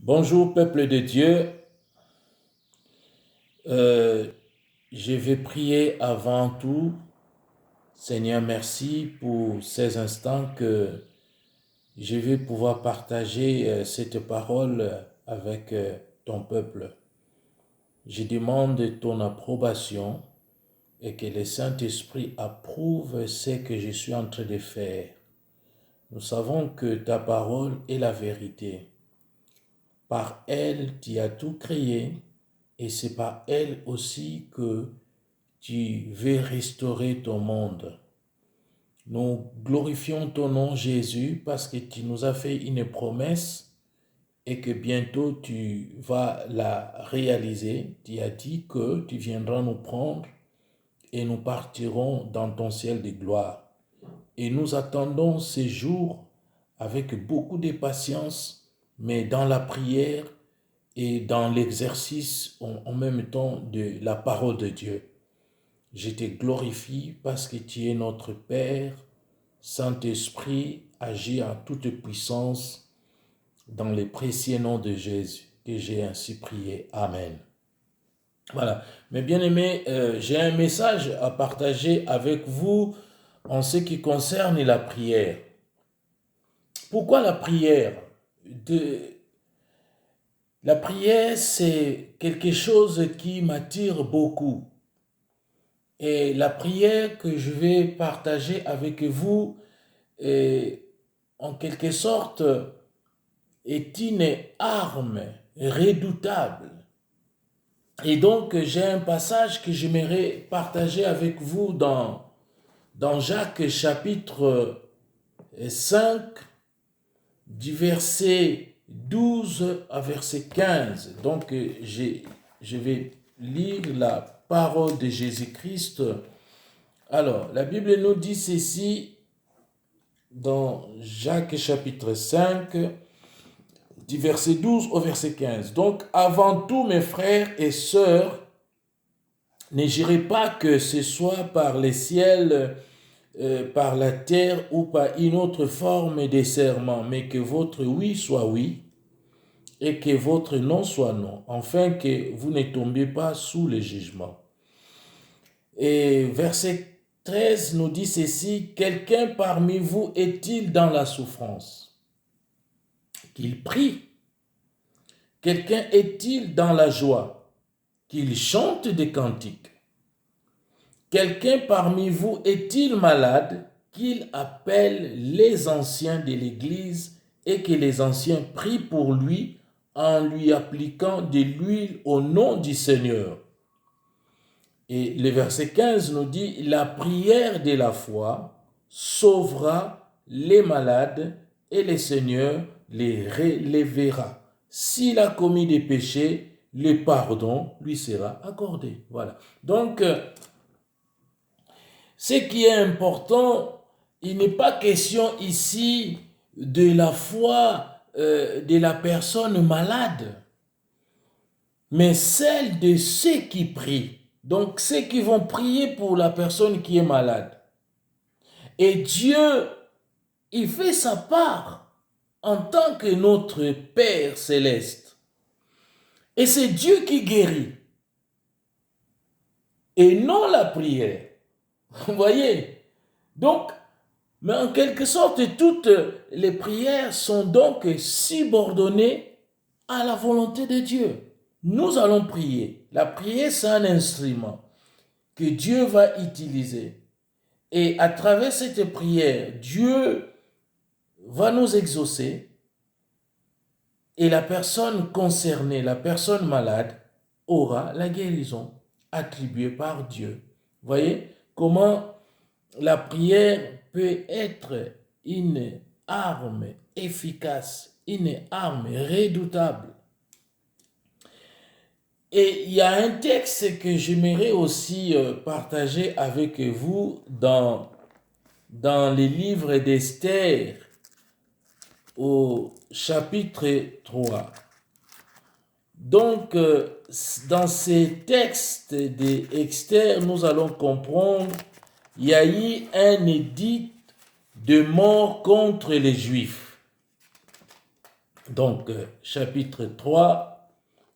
Bonjour peuple de Dieu. Euh, je vais prier avant tout. Seigneur, merci pour ces instants que je vais pouvoir partager cette parole avec ton peuple. Je demande ton approbation et que le Saint-Esprit approuve ce que je suis en train de faire. Nous savons que ta parole est la vérité. Par elle, tu as tout créé. Et c'est par elle aussi que tu veux restaurer ton monde. Nous glorifions ton nom, Jésus, parce que tu nous as fait une promesse et que bientôt tu vas la réaliser. Tu as dit que tu viendras nous prendre et nous partirons dans ton ciel de gloire. Et nous attendons ces jours avec beaucoup de patience, mais dans la prière et dans l'exercice en même temps de la parole de Dieu. Je te glorifie parce que tu es notre Père. Saint-Esprit, agis en toute puissance dans le précieux nom de Jésus, que j'ai ainsi prié. Amen. Voilà. Mes bien-aimés, j'ai un message à partager avec vous en ce qui concerne la prière. Pourquoi la prière? La prière, c'est quelque chose qui m'attire beaucoup. Et la prière que je vais partager avec vous, en quelque sorte, est une arme redoutable. Et donc, j'ai un passage que j'aimerais partager avec vous dans Jacques chapitre 5, du verset 12 à verset 15. Donc, je vais lire la parole de Jésus-Christ. Alors, la Bible nous dit ceci dans Jacques chapitre 5, du verset 12 au verset 15. Donc, avant tout, mes frères et sœurs, ne jurez pas que ce soit par les ciels, par la terre ou par une autre forme de serment, mais que votre oui soit oui et que votre non soit non, afin que vous ne tombiez pas sous le jugement. Et verset 13 nous dit ceci: quelqu'un parmi vous est-il dans la souffrance? Qu'il prie. Quelqu'un est-il dans la joie? Qu'il chante des cantiques. Quelqu'un parmi vous est-il malade? Qu'il appelle les anciens de l'Église et que les anciens prient pour lui en lui appliquant de l'huile au nom du Seigneur. Et le verset 15 nous dit: la prière de la foi sauvera les malades et le Seigneur les relèvera. S'il a commis des péchés, le pardon lui sera accordé. Voilà. Donc, ce qui est important, il n'est pas question ici de la foi de la personne malade, mais celle de ceux qui prient. Donc, ceux qui vont prier pour la personne qui est malade. Et Dieu, il fait sa part en tant que notre Père céleste. Et c'est Dieu qui guérit. Et non la prière. Vous voyez? Donc, mais en quelque sorte, toutes les prières sont donc subordonnées à la volonté de Dieu. Nous allons prier. La prière, c'est un instrument que Dieu va utiliser. Et à travers cette prière, Dieu va nous exaucer et la personne concernée, la personne malade, aura la guérison attribuée par Dieu. Vous voyez comment la prière peut être une arme efficace, une arme redoutable. Et il y a un texte que j'aimerais aussi partager avec vous dans les livres d'Esther au chapitre 3. Donc, dans ces textes d'Esther, nous allons comprendre qu'il y a eu un édit de mort contre les Juifs. Donc, chapitre 3,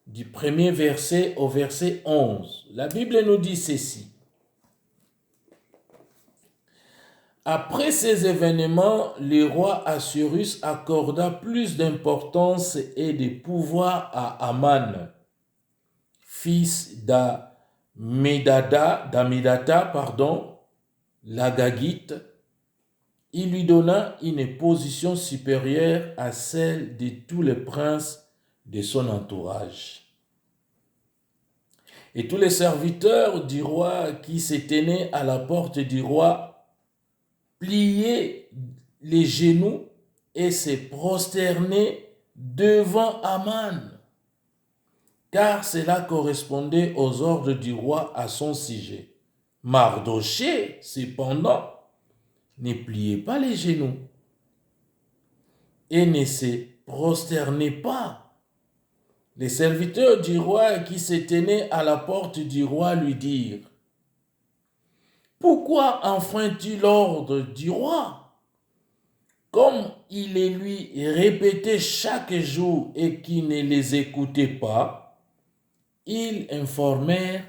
du premier verset au verset 11. La Bible nous dit ceci. Après ces événements, le roi Assuérus accorda plus d'importance et de pouvoir à Aman, fils d'Ammédatha, l'Agagite. Il lui donna une position supérieure à celle de tous les princes de son entourage. Et tous les serviteurs du roi qui se tenaient à la porte du roi pliaient les genoux et se prosternaient devant Aman, car cela correspondait aux ordres du roi à son sujet. Mardochée, cependant, ne pliait pas les genoux et ne se prosternait pas. Les serviteurs du roi qui se tenaient à la porte du roi lui dirent: « Pourquoi enfreins-tu l'ordre du roi ?» Comme il les lui répétait chaque jour et qu'il ne les écoutait pas, ils informèrent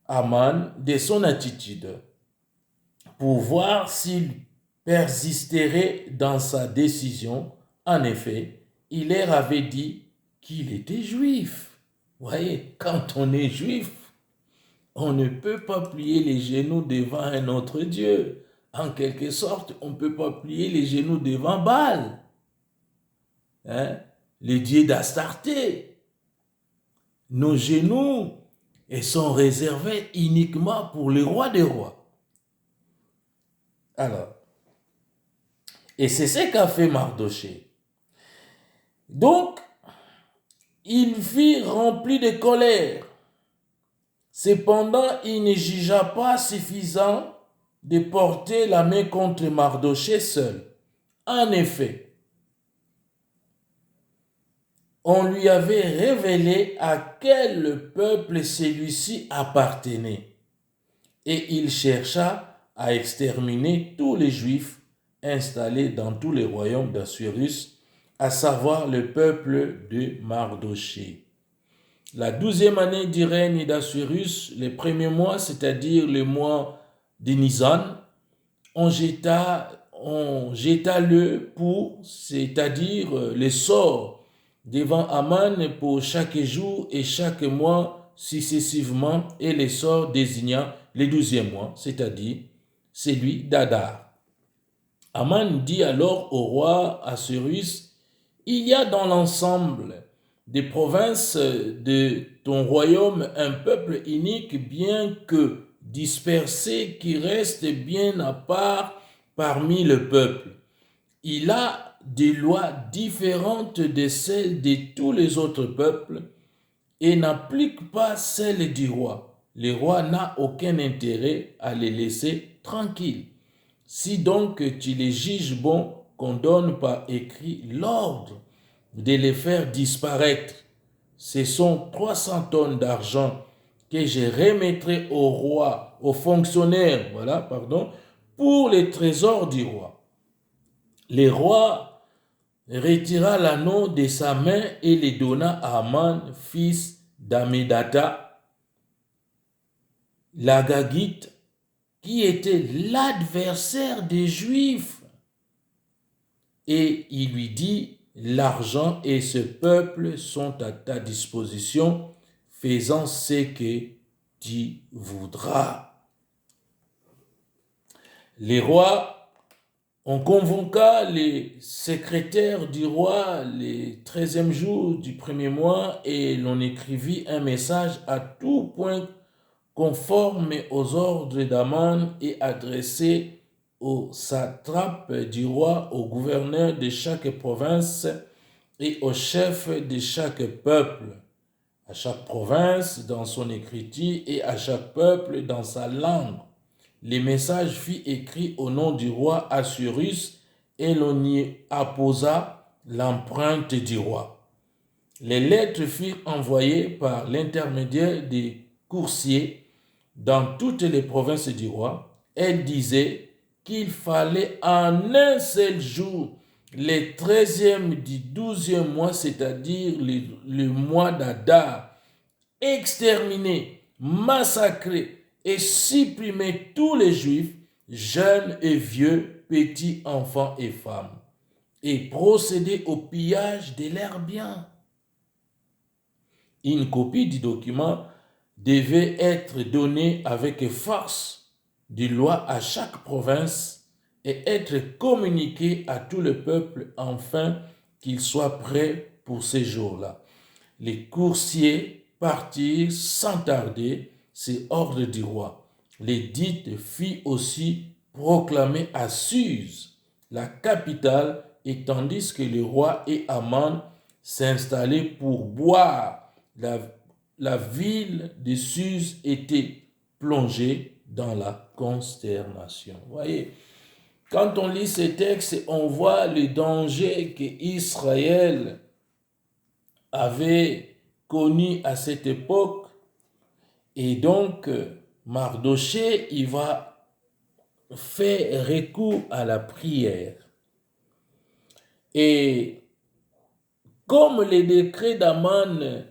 Aman de son attitude pour voir s'il persisterait dans sa décision. En effet, il leur avait dit qu'il était juif. Vous voyez, quand on est juif, on ne peut pas plier les genoux devant un autre Dieu. En quelque sorte, on ne peut pas plier les genoux devant Baal, le dieu d'Astarté. Nos genoux sont réservés uniquement pour le roi des rois. Alors, et c'est ce qu'a fait Mardochée. Donc, il fut rempli de colère. Cependant, il ne jugea pas suffisant de porter la main contre Mardochée seul. En effet, on lui avait révélé à quel peuple celui-ci appartenait, et il chercha à exterminer tous les Juifs installés dans tous les royaumes d'Assuérus, à savoir le peuple de Mardochée. La 12e année du règne d'Assuérus, les premiers mois, c'est-à-dire le mois de Nisan, on jeta le pour, c'est-à-dire le sort devant Aman pour chaque jour et chaque mois successivement, et les sorts désignant le 12e mois, c'est-à-dire celui d'Adar. Aman dit alors au roi Assuérus: « Il y a dans l'ensemble des provinces de ton royaume un peuple unique, bien que dispersé, qui reste bien à part parmi le peuple. Il a des lois différentes de celles de tous les autres peuples et n'applique pas celles du roi. Le roi n'a aucun intérêt à les laisser tranquilles. Si donc tu les juges bon, qu'on donne par écrit l'ordre de les faire disparaître, ce sont 300 tonnes d'argent que je remettrai au roi, aux fonctionnaires, pour les trésors du roi. » Le roi retira l'anneau de sa main et le donna à Aman, fils d'Ammédatha, l'Agagite, qui était l'adversaire des Juifs. Et il lui dit: « L'argent et ce peuple sont à ta disposition, faisant ce que tu voudras. » Les rois, on convoqua les secrétaires du roi le 13e jour du premier mois, et l'on écrivit un message à tout point conforme aux ordres d'Aman et adressé aux satrapes du roi, aux gouverneurs de chaque province et aux chefs de chaque peuple, à chaque province dans son écriture et à chaque peuple dans sa langue. Le message fut écrit au nom du roi Assuérus et l'on y apposa l'empreinte du roi. Les lettres furent envoyées par l'intermédiaire des coursiers dans toutes les provinces du roi. Elles disaient qu'il fallait en un seul jour les 13e du 12e mois, c'est-à-dire le mois d'Adar, exterminer, massacrer et supprimer tous les Juifs, jeunes et vieux, petits, enfants et femmes, et procéder au pillage de leurs biens. Une copie du document devait être donnée avec force de loi à chaque province et être communiquée à tout le peuple afin qu'il soit prêt pour ces jours-là. Les coursiers partirent sans tarder, c'est ordre du roi. L'édit fit aussi proclamer à Suse, la capitale, et tandis que le roi et Aman s'installaient pour boire, la ville de Suse était plongée dans la consternation. Vous voyez, quand on lit ces textes, on voit le danger qu'Israël avait connu à cette époque. Et donc, Mardochée, il va faire recours à la prière. Et comme les décrets d'Aman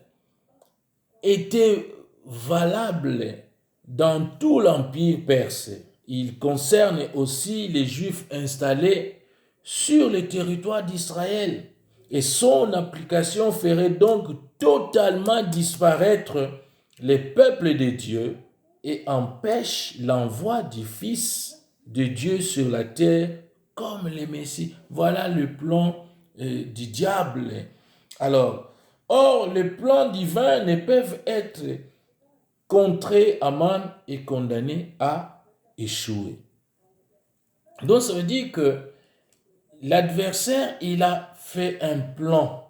étaient valables dans tout l'empire perse, il concerne aussi les Juifs installés sur le territoire d'Israël. Et son application ferait donc totalement disparaître les peuples de Dieu et empêche l'envoi du Fils de Dieu sur la terre comme le Messie. Voilà le plan du diable. Alors, or, les plans divins ne peuvent être contrés à man et condamnés à échouer. Donc, ça veut dire que l'adversaire, il a fait un plan.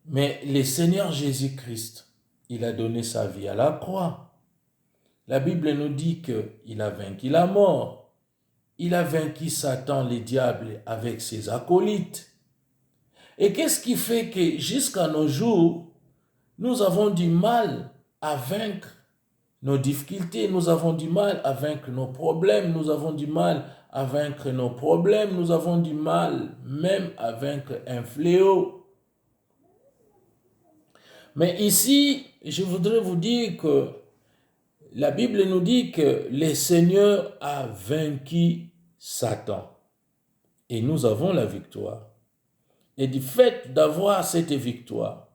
Mais le Seigneur Jésus-Christ, il a donné sa vie à la croix. La Bible nous dit qu'il a vaincu la mort. Il a vaincu Satan, le diable, avec ses acolytes. Et qu'est-ce qui fait que jusqu'à nos jours, nous avons du mal à vaincre nos difficultés, nous avons du mal à vaincre nos problèmes, nous avons du mal à vaincre nos problèmes, nous avons du mal même à vaincre un fléau. Mais ici, je voudrais vous dire que la Bible nous dit que le Seigneur a vaincu Satan. Et nous avons la victoire. Et du fait d'avoir cette victoire,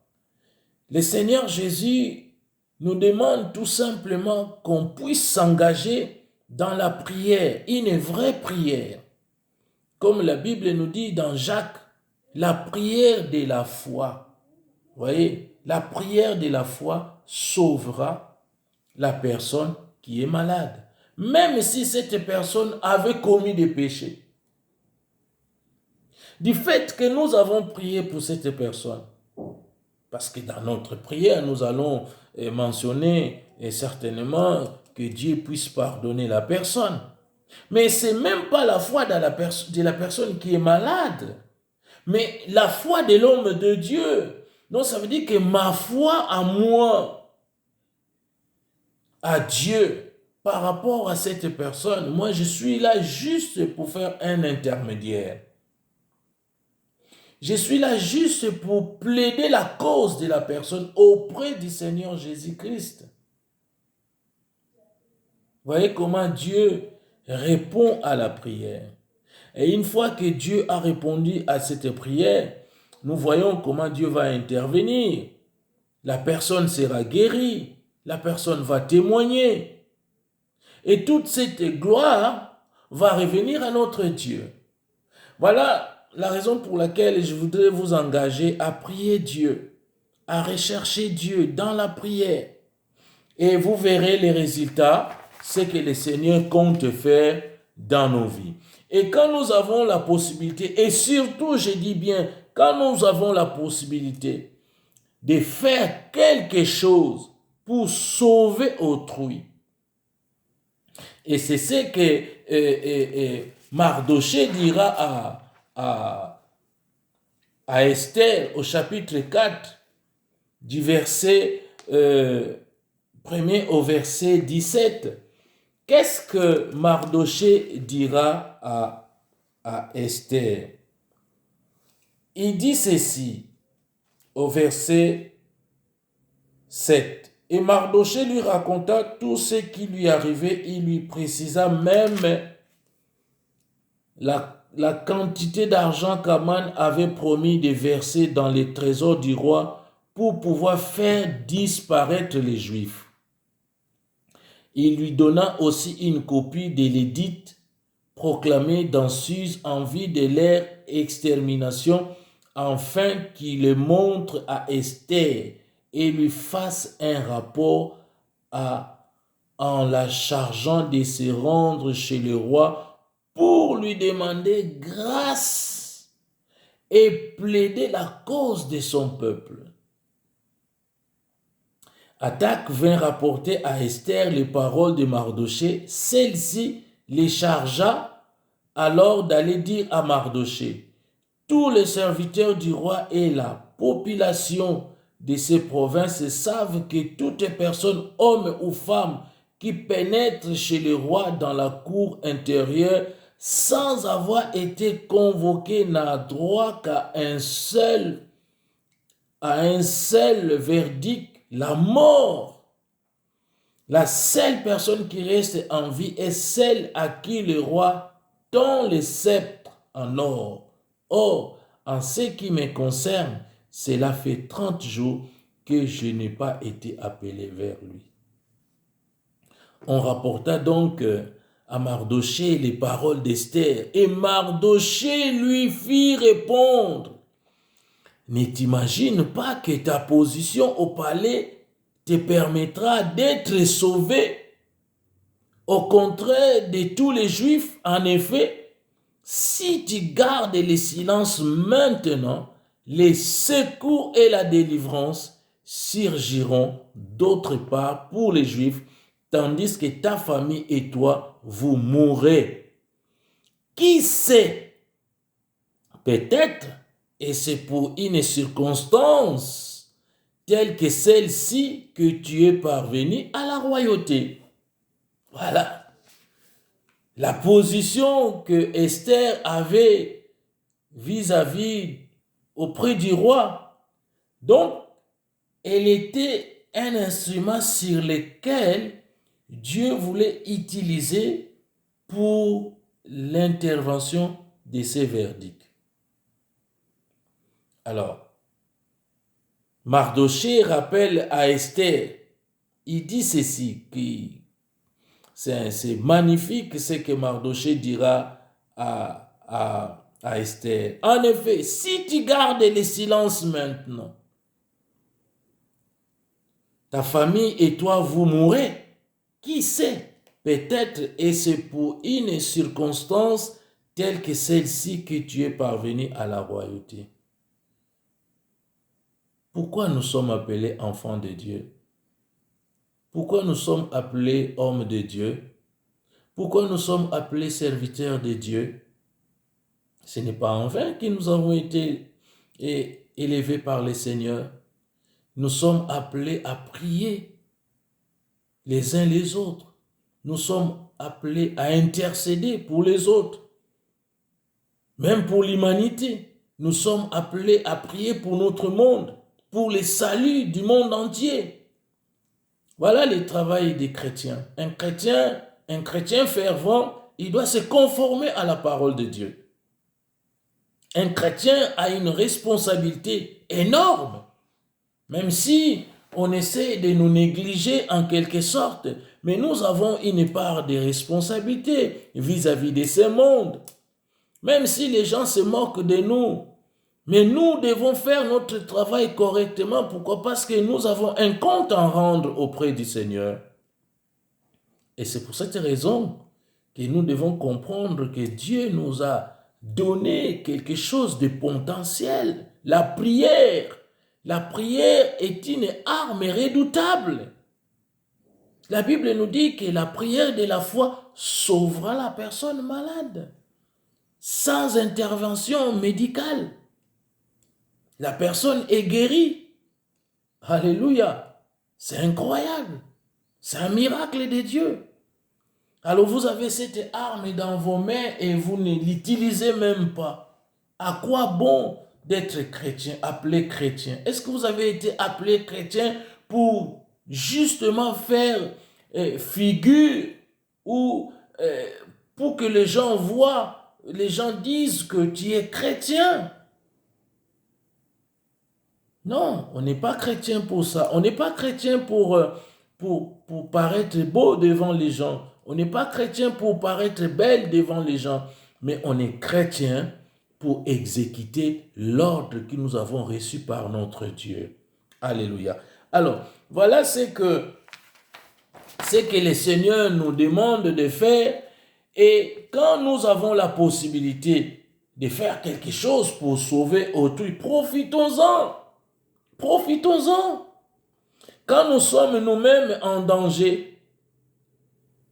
le Seigneur Jésus nous demande tout simplement qu'on puisse s'engager dans la prière, une vraie prière. Comme la Bible nous dit dans Jacques, la prière de la foi. Vous voyez, la prière de la foi sauvera la personne qui est malade, même si cette personne avait commis des péchés. Du fait que nous avons prié pour cette personne, parce que dans notre prière, nous allons mentionner certainement que Dieu puisse pardonner la personne. Mais ce n'est même pas la foi de la personne qui est malade, mais la foi de l'homme de Dieu. Donc ça veut dire que ma foi à moi, à Dieu, par rapport à cette personne, moi je suis là juste pour faire un intermédiaire. Je suis là juste pour plaider la cause de la personne auprès du Seigneur Jésus-Christ. Vous voyez comment Dieu répond à la prière. Et une fois que Dieu a répondu à cette prière, nous voyons comment Dieu va intervenir. La personne sera guérie, la personne va témoigner. Et toute cette gloire va revenir à notre Dieu. Voilà la raison pour laquelle je voudrais vous engager à prier Dieu, à rechercher Dieu dans la prière. Et vous verrez les résultats, ce que le Seigneur compte faire dans nos vies. Et quand nous avons la possibilité, et surtout je dis bien, quand nous avons la possibilité de faire quelque chose pour sauver autrui, et c'est ce que Mardochée dira à Esther au chapitre 4, du verset 1er au verset 17. Qu'est-ce que Mardochée dira à Esther. Il dit ceci au verset 7. Et Mardochée lui raconta tout ce qui lui arrivait. Il lui précisa même la quantité d'argent qu'Aman avait promis de verser dans les trésors du roi pour pouvoir faire disparaître les Juifs. Il lui donna aussi une copie de l'édit proclamé dans Suse en vue de leur extermination, afin qu'il le montre à Esther et lui fasse un rapport en la chargeant de se rendre chez le roi pour lui demander grâce et plaider la cause de son peuple. Hatach vint rapporter à Esther les paroles de Mardochée. Celle-ci les chargea alors d'aller dire à Mardochée: tous les serviteurs du roi et la population de ces provinces savent que toute personne, homme ou femme, qui pénètre chez le roi dans la cour intérieure sans avoir été convoqué n'a droit qu'à un seul verdict, la mort. La seule personne qui reste en vie est celle à qui le roi tend le sceptre en or. Or, en ce qui me concerne, cela fait 30 jours que je n'ai pas été appelé vers lui. On rapporta donc à Mardochée les paroles d'Esther, et Mardochée lui fit répondre: ne t'imagine pas que ta position au palais te permettra d'être sauvé. Au contraire de tous les Juifs, en effet, si tu gardes le silence maintenant, les secours et la délivrance surgiront d'autre part pour les Juifs, tandis que ta famille et toi, vous mourrez. Qui sait? Peut-être, et c'est pour une circonstance telle que celle-ci que tu es parvenu à la royauté. Voilà. La position que Esther avait vis-à-vis auprès du roi. Donc, elle était un instrument sur lequel Dieu voulait utiliser pour l'intervention de ses verdicts. Alors, Mardochée rappelle à Esther, il dit ceci, c'est magnifique ce que Mardochée dira à Esther. En effet, si tu gardes le silence maintenant, ta famille et toi, vous mourrez. Qui sait? Peut-être est-ce pour une circonstance telle que celle-ci que tu es parvenu à la royauté. Pourquoi nous sommes appelés enfants de Dieu? Pourquoi nous sommes appelés hommes de Dieu? Pourquoi nous sommes appelés serviteurs de Dieu? Ce n'est pas en vain que nous avons été élevés par le Seigneur. Nous sommes appelés à prier les uns les autres. Nous sommes appelés à intercéder pour les autres. Même pour l'humanité, nous sommes appelés à prier pour notre monde, pour le salut du monde entier. Voilà le travail des chrétiens. Un chrétien fervent, il doit se conformer à la parole de Dieu. Un chrétien a une responsabilité énorme, même si on essaie de nous négliger en quelque sorte, mais nous avons une part de responsabilité vis-à-vis de ce monde. Même si les gens se moquent de nous, mais nous devons faire notre travail correctement. Pourquoi? Parce que nous avons un compte à rendre auprès du Seigneur. Et c'est pour cette raison que nous devons comprendre que Dieu nous a donné quelque chose de potentiel. La prière. La prière est une arme redoutable. La Bible nous dit que la prière de la foi sauvera la personne malade. Sans intervention médicale. La personne est guérie. Alléluia. C'est incroyable. C'est un miracle de Dieu. Alors vous avez cette arme dans vos mains et vous ne l'utilisez même pas. À quoi bon d'être chrétien, appelé chrétien? Est-ce que vous avez été appelé chrétien pour justement faire figure ou pour que les gens voient, les gens disent que tu es chrétien? Non, on n'est pas chrétien pour ça. On n'est pas chrétien pour paraître beau devant les gens. On n'est pas chrétien pour paraître belle devant les gens. Mais on est chrétien pour exécuter l'ordre que nous avons reçu par notre Dieu. Alléluia. Alors, voilà ce que le Seigneur nous demande de faire. Et quand nous avons la possibilité de faire quelque chose pour sauver autrui, profitons-en. Profitons-en. Quand nous sommes nous-mêmes en danger,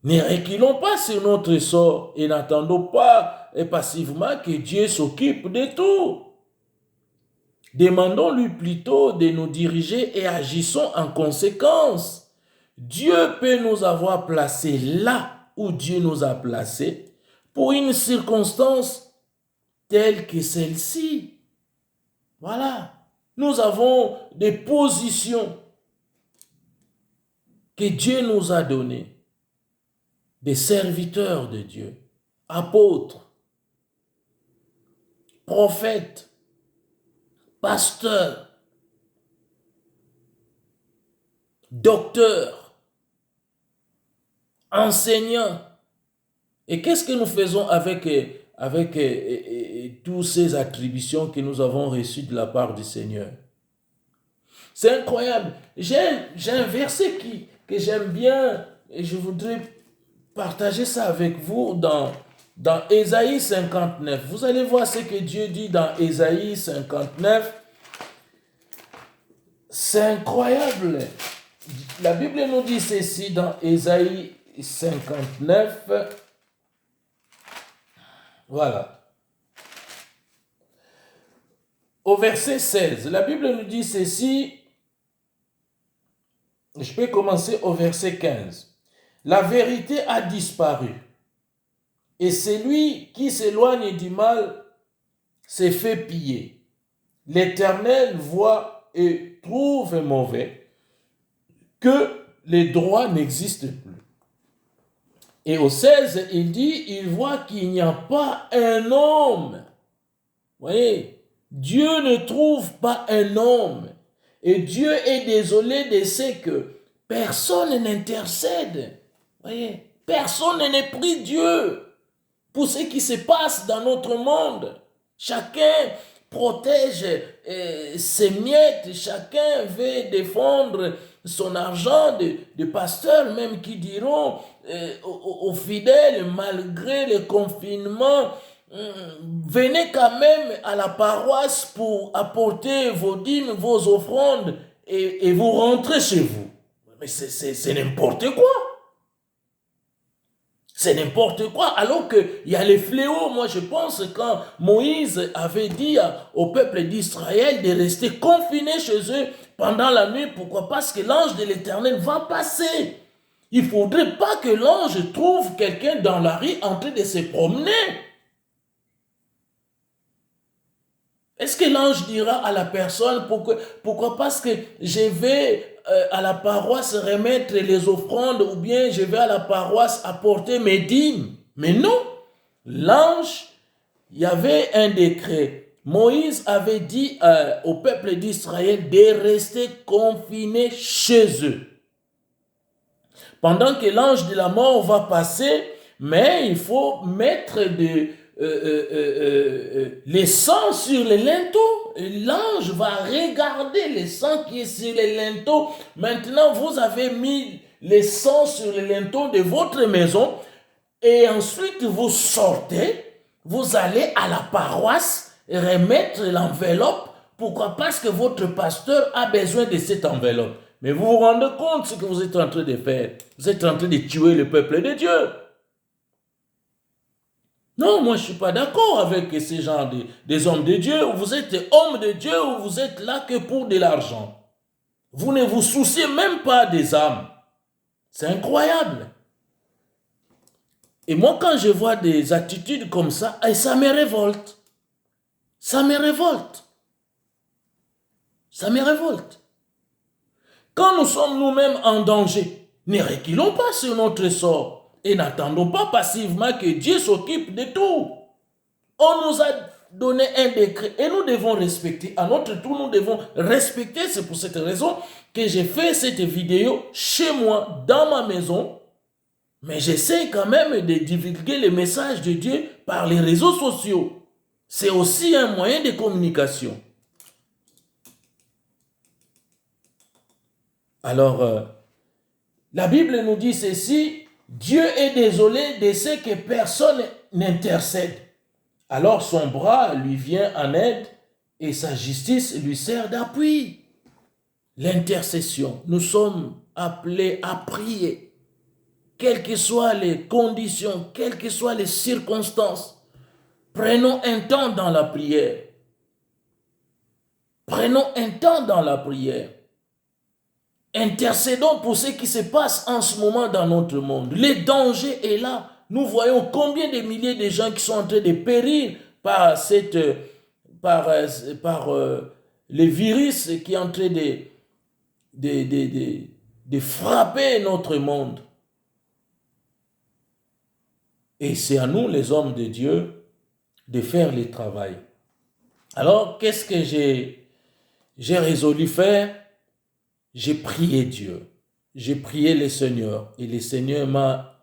ne reculons pas sur notre sort et n'attendons pas passivement que Dieu s'occupe de tout. Demandons-lui plutôt de nous diriger et agissons en conséquence. Dieu peut nous avoir placés là où Dieu nous a placés pour une circonstance telle que celle-ci. Voilà. Nous avons des positions que Dieu nous a données, des serviteurs de Dieu, apôtres, prophètes, pasteurs, docteurs, enseignants. Et qu'est-ce que nous faisons avec toutes ces attributions que nous avons reçues de la part du Seigneur? C'est incroyable. J'ai un verset que j'aime bien et je voudrais partager ça avec vous dans Ésaïe 59. Vous allez voir ce que Dieu dit dans Ésaïe 59. C'est incroyable. La Bible nous dit ceci dans Ésaïe 59. Voilà. Au verset 16, la Bible nous dit ceci. Je peux commencer au verset 15. La vérité a disparu, et celui qui s'éloigne du mal s'est fait piller. L'Éternel voit et trouve mauvais que les droits n'existent plus. Et au 16, il dit, il voit qu'il n'y a pas un homme. Vous voyez, Dieu ne trouve pas un homme. Et Dieu est désolé de ce que personne n'intercède. Voyez, personne n'est pris Dieu pour ce qui se passe dans notre monde. Chacun protège ses miettes, chacun veut défendre son argent, de pasteurs même qui diront aux fidèles, malgré le confinement, venez quand même à la paroisse pour apporter vos dîmes, vos offrandes et vous rentrez chez vous. Mais c'est n'importe quoi. C'est n'importe quoi. Alors qu'il y a les fléaux. Moi, je pense quand Moïse avait dit au peuple d'Israël de rester confinés chez eux pendant la nuit. Pourquoi? Parce que l'ange de l'Éternel va passer. Il ne faudrait pas que l'ange trouve quelqu'un dans la rue en train de se promener. Est-ce que l'ange dira à la personne, pourquoi? Parce que je vais à la paroisse remettre les offrandes ou bien je vais à la paroisse apporter mes dîmes? Mais non, l'ange, il y avait un décret. Moïse avait dit au peuple d'Israël de rester confinés chez eux. Pendant que l'ange de la mort va passer, mais il faut mettre les sangs sur les linteaux. L'ange va regarder les sangs qui est sur les linteaux. Maintenant, vous avez mis les sangs sur les linteaux de votre maison et ensuite vous sortez, vous allez à la paroisse remettre l'enveloppe. Pourquoi? Parce que votre pasteur a besoin de cette enveloppe. Mais vous vous rendez compte de ce que vous êtes en train de faire? Vous êtes en train de tuer le peuple de Dieu. Non, moi je ne suis pas d'accord avec ces gens des hommes de Dieu. Vous êtes hommes de Dieu ou vous êtes là que pour de l'argent. Vous ne vous souciez même pas des âmes. C'est incroyable. Et moi, quand je vois des attitudes comme ça, ça me révolte. Ça me révolte. Ça me révolte. Quand nous sommes nous-mêmes en danger, ne reculons pas sur notre sort et n'attendons pas passivement que Dieu s'occupe de tout. On nous a donné un décret et nous devons respecter. À notre tour, nous devons respecter. C'est pour cette raison que j'ai fait cette vidéo chez moi, dans ma maison. Mais j'essaie quand même de divulguer le message de Dieu par les réseaux sociaux. C'est aussi un moyen de communication. Alors, la Bible nous dit ceci, Dieu est désolé de ce que personne n'intercède. Alors son bras lui vient en aide et sa justice lui sert d'appui. L'intercession, nous sommes appelés à prier, quelles que soient les conditions, quelles que soient les circonstances. Prenons un temps dans la prière. Prenons un temps dans la prière. Intercédons pour ce qui se passe en ce moment dans notre monde. Le danger est là. Nous voyons combien de milliers de gens qui sont en train de périr par le virus qui est en train de frapper notre monde. Et c'est à nous, les hommes de Dieu, de faire le travail. Alors, qu'est-ce que j'ai résolu faire? J'ai prié Dieu. J'ai prié le Seigneur. Et le Seigneur m'a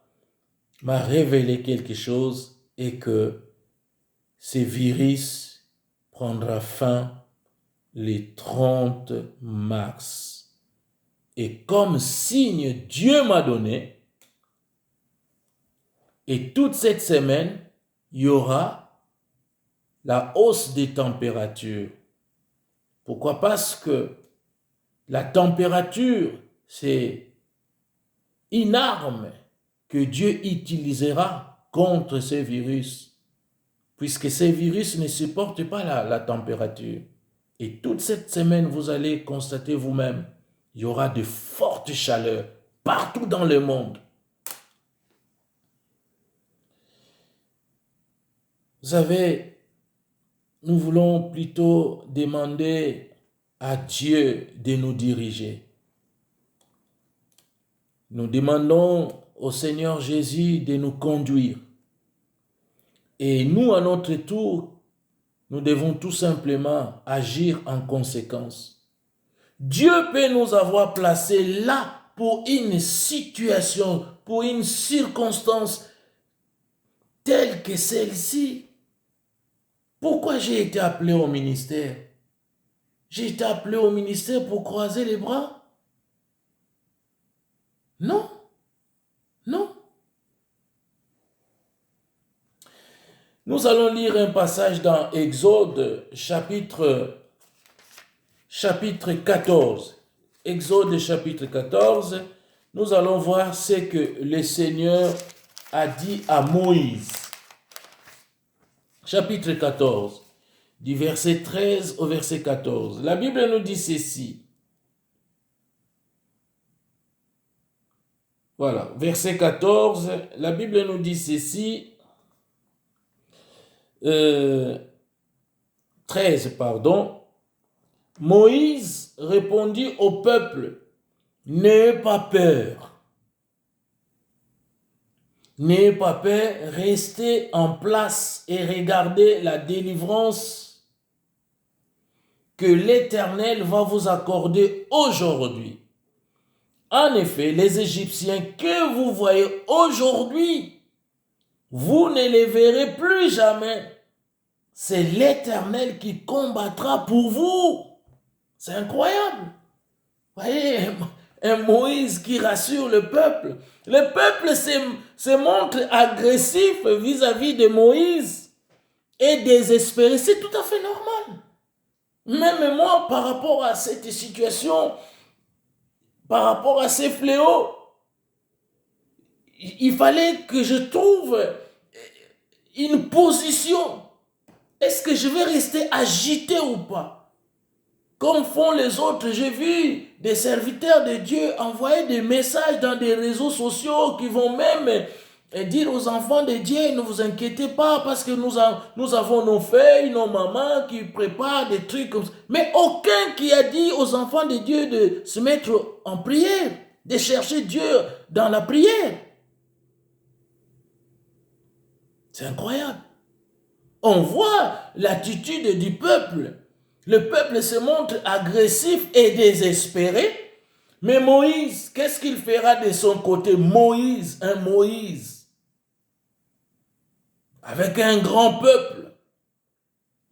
révélé quelque chose et que ce virus prendra fin le 30 mars. Et comme signe, Dieu m'a donné, et toute cette semaine, il y aura la hausse des températures. Pourquoi? Parce que la température, c'est une arme que Dieu utilisera contre ce virus, puisque ces virus ne supportent pas la température. Et toute cette semaine, vous allez constater vous-même, il y aura de fortes chaleurs partout dans le monde. Vous savez, nous voulons plutôt demander à Dieu de nous diriger. Nous demandons au Seigneur Jésus de nous conduire. Et nous, à notre tour, nous devons tout simplement agir en conséquence. Dieu peut nous avoir placés là pour une situation, pour une circonstance telle que celle-ci. Pourquoi j'ai été appelé au ministère? J'ai été appelé au ministère pour croiser les bras? Non, non. Nous allons lire un passage dans Exode chapitre 14. Exode chapitre 14, nous allons voir ce que le Seigneur a dit à Moïse. Chapitre 14, du verset 13 au verset 14. La Bible nous dit ceci. Voilà, verset 14, la Bible nous dit ceci. 13, pardon. Moïse répondit au peuple, n'ayez pas peur. N'ayez pas peur, restez en place et regardez la délivrance que l'Éternel va vous accorder aujourd'hui. En effet, les Égyptiens que vous voyez aujourd'hui, vous ne les verrez plus jamais. C'est l'Éternel qui combattra pour vous. C'est incroyable. Voyez, un Moïse qui rassure le peuple. Le peuple se montre agressif vis-à-vis de Moïse et désespéré. C'est tout à fait normal. Même moi, par rapport à cette situation, par rapport à ces fléaux, il fallait que je trouve une position. Est-ce que je vais rester agité ou pas? Comme font les autres, j'ai vu des serviteurs de Dieu envoyer des messages dans des réseaux sociaux qui vont même et dire aux enfants de Dieu, ne vous inquiétez pas parce que nous avons nos feuilles, nos mamans qui préparent des trucs comme ça. Mais aucun qui a dit aux enfants de Dieu de se mettre en prière, de chercher Dieu dans la prière. C'est incroyable. On voit l'attitude du peuple. Le peuple se montre agressif et désespéré. Mais Moïse, qu'est-ce qu'il fera de son côté? Moïse, un Moïse, avec un grand peuple,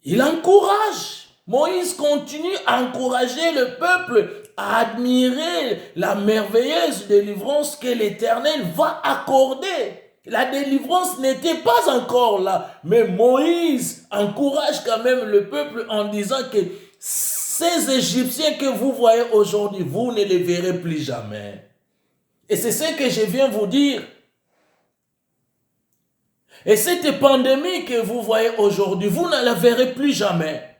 il encourage. Moïse continue à encourager le peuple à admirer la merveilleuse délivrance que l'Éternel va accorder. La délivrance n'était pas encore là, mais Moïse encourage quand même le peuple en disant que ces Égyptiens que vous voyez aujourd'hui, vous ne les verrez plus jamais. Et c'est ce que je viens vous dire. Et cette pandémie que vous voyez aujourd'hui, vous ne la verrez plus jamais.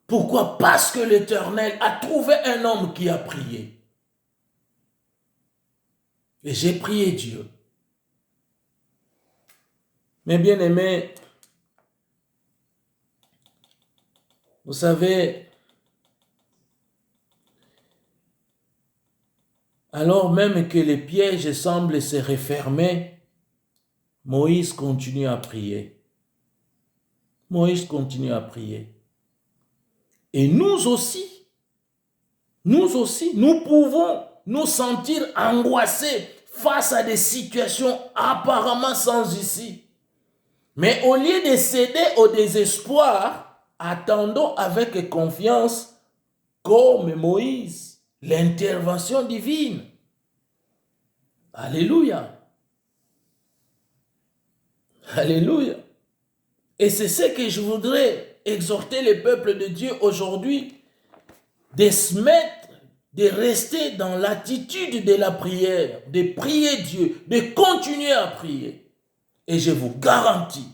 Pourquoi? Parce que l'Éternel a trouvé un homme qui a prié. Et j'ai prié Dieu. Mes bien-aimés, vous savez, alors même que les pièges semblent se refermer, Moïse continue à prier. Moïse continue à prier. Et nous aussi, nous pouvons nous sentir angoissés face à des situations apparemment sans issue. Mais au lieu de céder au désespoir, attendons avec confiance, comme Moïse, l'intervention divine. Alléluia. Alléluia. Et c'est ce que je voudrais exhorter le peuple de Dieu aujourd'hui, de se mettre, de rester dans l'attitude de la prière, de prier Dieu, de continuer à prier. Et je vous garantis,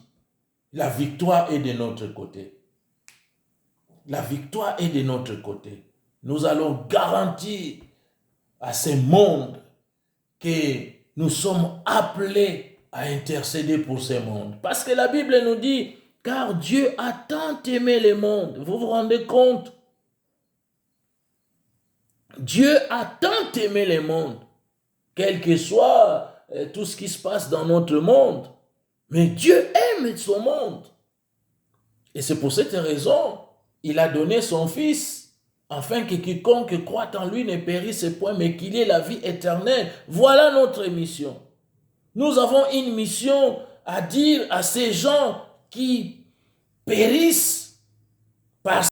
la victoire est de notre côté. La victoire est de notre côté. Nous allons garantir à ce monde que nous sommes appelés à intercéder pour ce monde. Parce que la Bible nous dit, car Dieu a tant aimé le monde. Vous vous rendez compte? Dieu a tant aimé le monde, quel que soit tout ce qui se passe dans notre monde. Mais Dieu aime son monde. Et c'est pour cette raison, il a donné son Fils, afin que quiconque croit en lui ne périsse point, mais qu'il ait la vie éternelle. Voilà notre mission. Nous avons une mission à dire à ces gens qui périssent parce